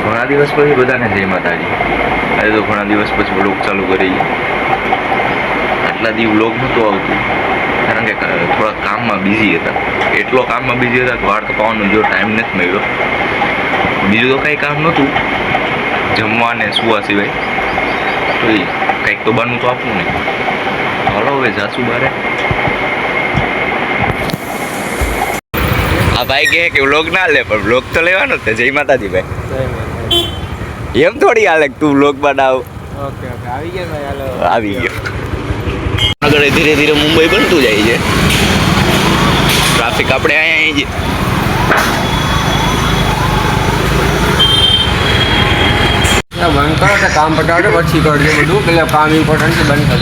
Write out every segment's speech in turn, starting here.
ઘણા દિવસ પછી બધાને જય માતાજી. આજે તો ઘણા દિવસ પછી વ્લોગ ચાલુ કરી. આટલા દી વ્લોગ નહોતું આવતું કારણ કે થોડા કામમાં બિઝી હતા. એટલો કામમાં બિઝી હતા કે વાળ કપાવવાનો જો ટાઈમ નથી મળ્યો. બીજું તો કાંઈ કામ નહોતું, જમવા ને સુવા સિવાય. તો એ કંઈક તો બનવું તો આપવું ને. હાલો હવે જાસુ બારે. આ ભાઈ કહે કે વ્લોગ ના લે, પણ વ્લોગ તો લેવાનો જ. જય માતાજી ભાઈ. એમ થોડી હાલે તું વ્લોગ બનાવ. ઓકે ઓકે આવી ગયો ભાઈ. હાલો આવી ગયો. આગળ ધીરે ધીરે મુંબઈ બનતું જાય છે. ટ્રાફિક આપણે અહીંયા બંધ કરો તો કામ પટાડો પછી કરજો બધું. પેલા કામ ઇમ્પોર્ટન્ટ છે, બંધ કરો.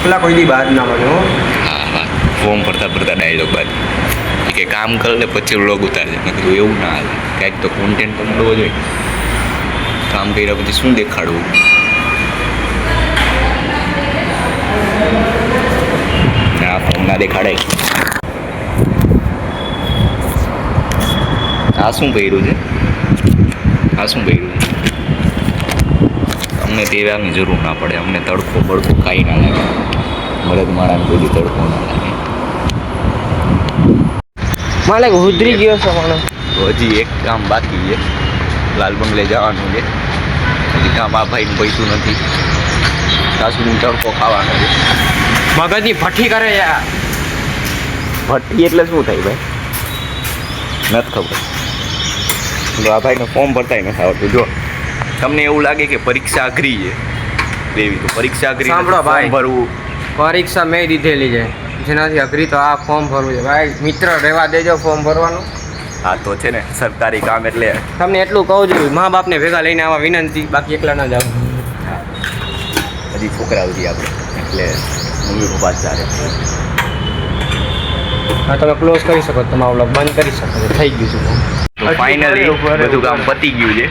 ચકલા કોઈ દી બહાર ના મળે હો. હા હા, ફોર્મ ભરતા ડાયલોગ બાદ કે કામ કર લે પછી વ્લોગ ઉતારજે. મેં કીધું એવું ના હાલે, કાંઈક તો કોન્ટેન્ટ તો મળવો જોઈએ. કામ કર્યા પછી શું દેખાડવું? આ ફોર્મ ના દેખાડાય. આ શું કર્યું છે? આ શું કર્યું છે? અમને તેવાની જરૂર ના પડે. અમને તડકો બડકો કાંઈ ના લાગે. મરદ માણાને કોઈ તડકો ના લાગે. મારે ઉતરી ગયો છે માણસ. તો હજી એક કામ બાકી છે. લાલ બંગલે જવાનું છે. હજી કામ આ ભાઈને પૈસું નથી. સાસુની તડકો ખાવાનો છે. મગજની ભઠ્ઠી કરે યાર. ભઠ્ઠી એટલે શું થાય ભાઈ? નથી ખબર. તો આ ભાઈને ફોર્મ ભરતાય નથી આવડતું. જો તમને એવું લાગે કે પરીક્ષા અઘરી છે દેવી, તો પરીક્ષા અઘરી સાંભળો ભાઈ, ભરવું. પરીક્ષા મેં દીધેલી છે, જેનાથી અઘરી તો આ ફોર્મ ભરવું છે ભાઈ. મિત્ર રહેવા દેજો ફોર્મ ભરવાનું. હા તો છે ને, સરકારી કામ એટલે તમને એટલું કહું છું, મા બાપને ભેગા લઈને આવવા વિનંતી, બાકી એકલા ના જાવ. હજી છોકરા હતી આપણે, એટલે મમ્મી પપ્પા જ ચાલે. હા તમે ક્લોઝ કરી શકો, તમારો વ્લોગ બંધ કરી શકો. થઈ ગયું છે તો ફાઇનલી બધું કામ પતી ગયું છે.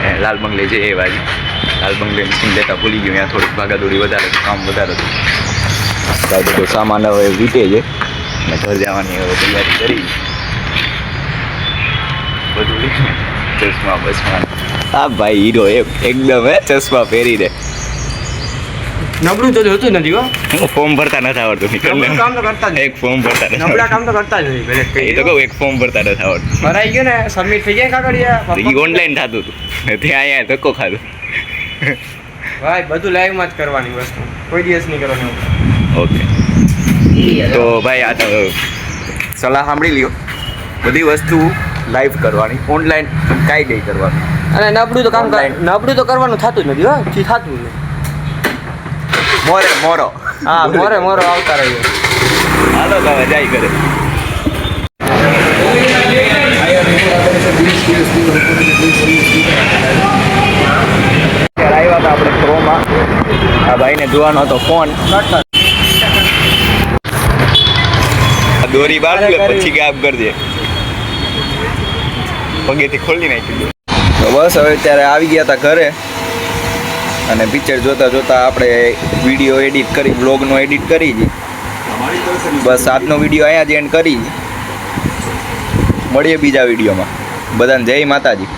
ને લાલ બંગલે છે એ બાજુ. લાલ બંગલે મશીન લેતા ભૂલી ગયું. ત્યાં થોડીક ભાગાદોડી વધારે હતું, કામ વધારે હતું. બધો સામાન હવે વીટે છે ને ઘર જવાની હવે તૈયારી કરી. બધું ચશ્મા બસમાં. હા ભાઈ હીરો એકદમ ચશ્મા પહેરી દે. નબળું તો જોતું નથી હો. હું ફોર્મ ભરતા નથી આવડતું. નબળું કામ તો કરતા જ એક ફોર્મ ભરતા નથી નબળા આવડતું. કામ તો કરતા જ નહીં. એ તો કહું, એક ફોર્મ ભરતા નથી આવડતું. ભરાઈ ગયું ને, સબમિટ થઈ જાય કાગળિયા. એ ઓનલાઈન થતું હતું, ત્યાં અહીંયા ધક્કો ખાધો. ભાઈ બધું લાઈવમાં જ કરવાની વસ્તુ, કોઈ દિવસ નહીં કરવાની. ઓકે તો ભાઈ આ તો સલાહ સાંભળી લ્યો. બધી વસ્તુ લાઈવ કરવાની, ઓનલાઈન કાંઈ નહીં કરવાનું. અને નબળું તો કામ Online. નબળું તો કરવાનું થતું જ નથી હો. જી થતું નહીં. મોરો હા મોરે આવતા રહીએ. હાલો તો હવે જાય કરે. આવ્યા હતા આપણે પ્રોમાં. આ ભાઈને જોવાનો હતો ફોન. દોરી બાંધ લે પછી કામ કરજે. પગેથી ખોલી નાખી. તો બસ હવે ત્યારે આવી ગયા હતા ઘરે. અને પિક્ચર જોતા જોતા આપણે વિડીયો એડિટ કરી, વ્લોગનો એડિટ કરી. બસ આજનો વિડીયો અહીંયા જ એન્ડ કરી. મળીએ બીજા વિડીયોમાં. બધાને જય માતાજી.